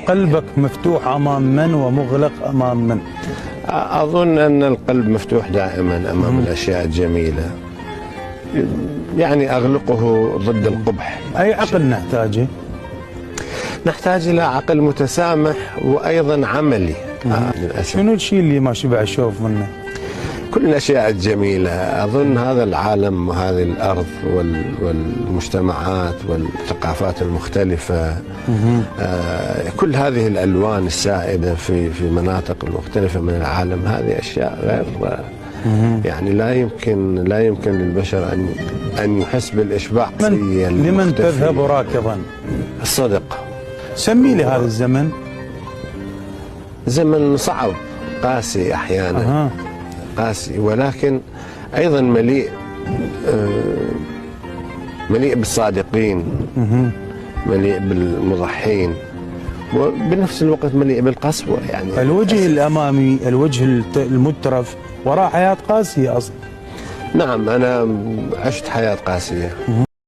قلبك مفتوح أمام من ومغلق أمام من؟ أظن أن القلب مفتوح دائما أمام الأشياء الجميلة، يعني أغلقه ضد القبح. أي عقل نحتاجه؟ نحتاج إلى عقل متسامح وأيضا عملي. للأسف. شنو الشيء اللي ما شبع الشوف منه؟ كل الأشياء الجميلة. أظن هذا العالم وهذه الأرض والمجتمعات والثقافات المختلفة، كل هذه الألوان السائدة في مناطق مختلفة من العالم، هذه أشياء غير يعني لا يمكن للبشر أن يحس بالإشباع. لمن تذهب راكضا؟ الصدق. سمي لي هذا الزمن. زمن صعب قاسي أحيانا، قاسي، ولكن أيضا مليء بالصادقين، مليء بالمضحين، وبنفس الوقت مليء بالقسوة. يعني الوجه الأمامي، الوجه المترف وراء حياة قاسية أصلا. نعم، أنا عشت حياة قاسية.